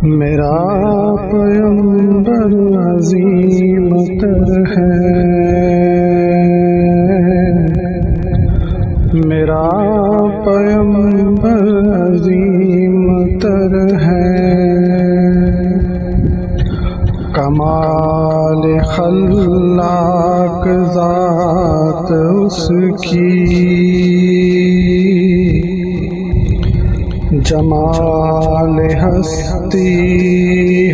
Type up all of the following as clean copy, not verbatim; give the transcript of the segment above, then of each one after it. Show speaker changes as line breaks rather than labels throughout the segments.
میرا پیمبر عظیم تر ہے، میرا پیمبر عظیم تر ہے، کمال خلاق ذات اس کی، جمال ہستی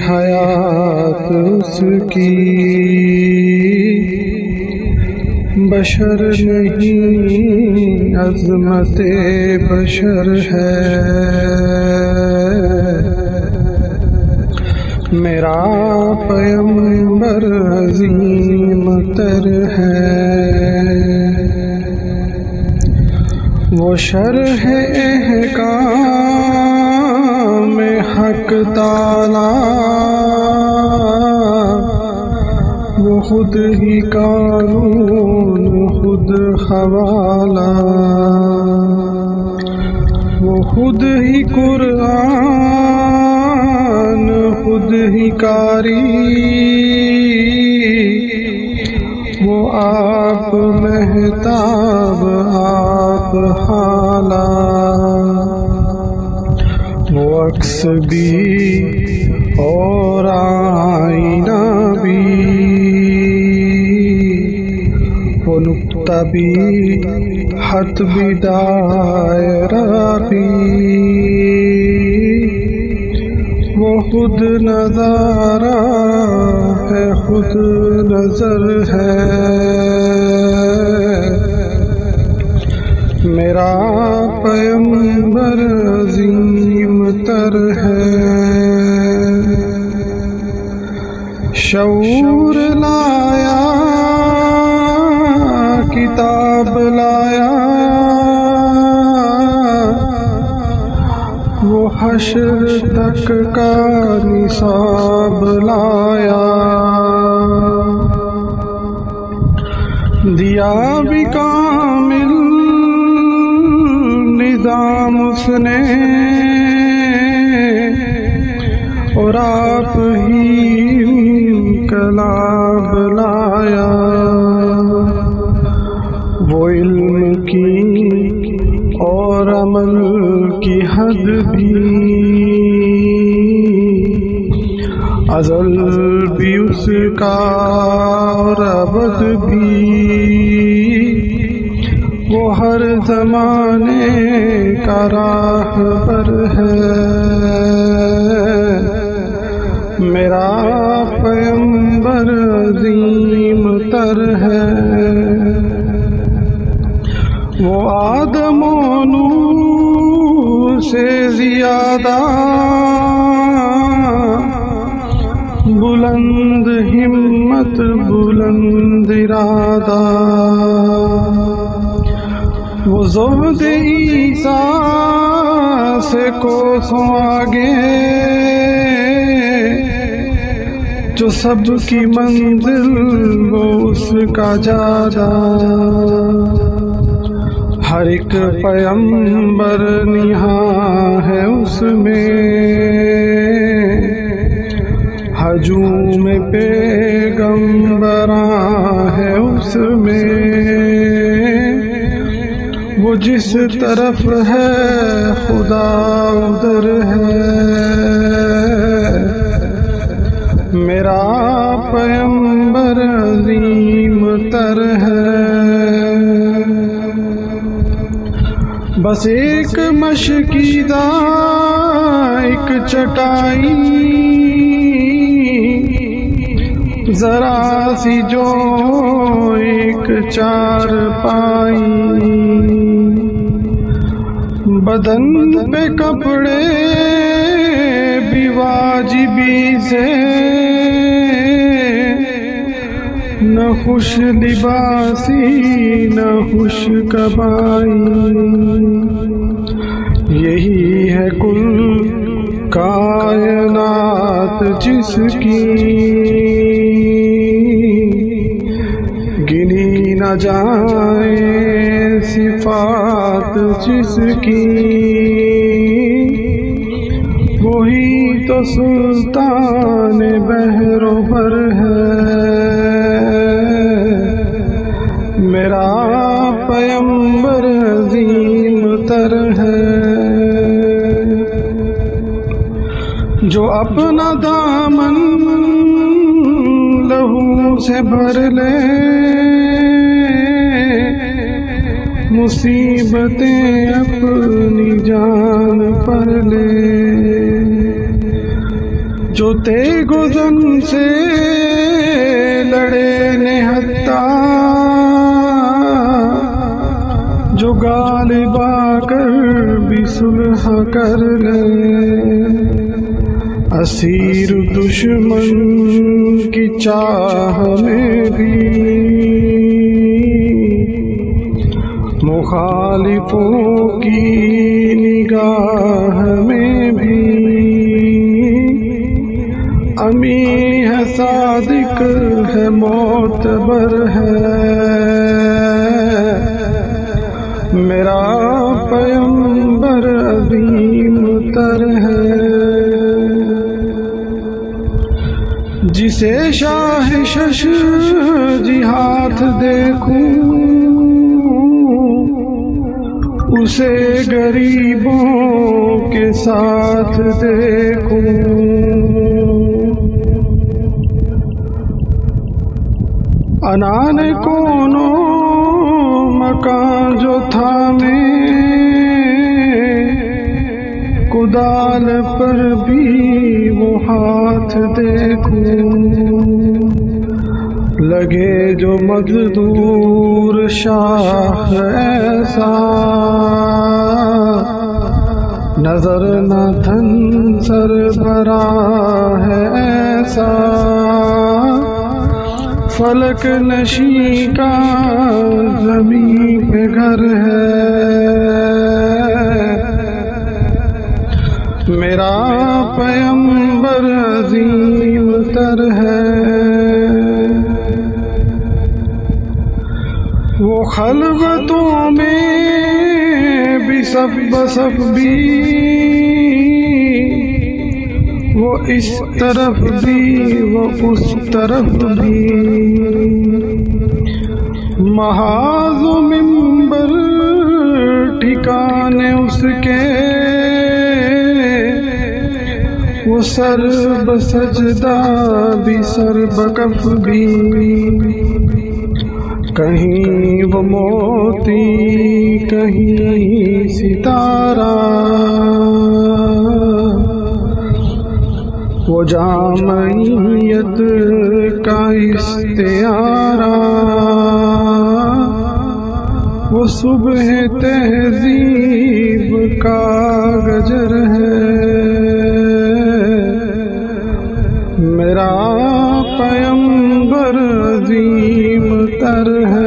حیات اس کی، بشر نہیں عظمت بشر ہے، میرا پیمبر عظیم تر ہے، وہ شرح احکام حق تعالی، وہ خود ہی قانون خود حوالہ، وہ خود ہی قرآن خود ہی قاری، وہ آپ مہتاب آپ حالہ، وہ عکس بھی اور آئینہ بھی، وہ نقطہ بھی خط بھی دائرہ بھی، وہ خود نظارہ ہے خود نظر ہے، میرا پیمبر عظیم تر ہے، شعور لایا کتاب لایا، وہ حشر تک کا نصاب لایا، دیا بھی کامل نظام اس نے، اور آپ ہی انقلاب لایا، وہ علم کی اور عمل کی حد بھی، ازل بھی اس کا اور ابد بھی، وہ ہر زمانے کا راہبر ہے، میرا پیمبر عظیم تر ہے، وہ آدم و نوح سے زیادہ بلند ہمت بلند ارادہ، وہ زہد عیسیٰ سے کوسوں آگے، جو سب کی منزل وہ اس کا جادہ، ہر ایک پیمبر نہاں ہے اس میں، ہجوم پیغمبراں ہے اس میں، وہ جس طرف ہے خدا ادھر ہے، میرا پیمبر عظیم تر ہے، بس ایک مشکیدہ ایک چٹائی، ذرا سی جو ایک چار پائی، بدن پہ کپڑے بھی واجبی سے، نہ خوش لباسی نہ خوش کبائی، یہی ہے کل کائنات جس کی، گنی نہ جائیں صفات جس کی، وہ وہی تو سلطان بحر و بر ہے، میرا پیمبر عظیم تر ہے، جو اپنا دامن لہو سے بھر لے، مصیبتیں اپنی جان پر لے، جو تیغ و زن سے لڑے نہتا، جو غالب آ کر بھی صلح کر لے، اسیر دشمن کی چاہ میں بھی، مخالفوں کی نگاہ میں بھی، امی ہے صادق ہے معتبر ہے، میرا پیمبر عظیم تر ہے، جسے شاہ شش جی ہاتھ دیکھوں، اسے غریبوں کے ساتھ دیکھوں، انان کونو مکان جو تھامے، کدال پر بھی وہ ہاتھ دیکھوں، لگے جو مزدور شاہ ایسا، نظر نہ دھن سر بھرا ہے ایسا، فلک نشیں کا زمین پہ گھر ہے، میرا پیمبر عظیم تر ہے، وہ خلوتوں میں بھی سب بسب بھی، وہ اس طرف بھی وہ اس طرف بھی، محاذ و منبر ٹھکانے اس کے، وہ سر بسجدہ بھی سر بکف بھی، کہیں وہ موتی کہیں ستارہ، وہ جامعیت کا استعارہ، وہ صبح تہذیب کا گجر ہے، میرا پیمبر عظیم تر ہے۔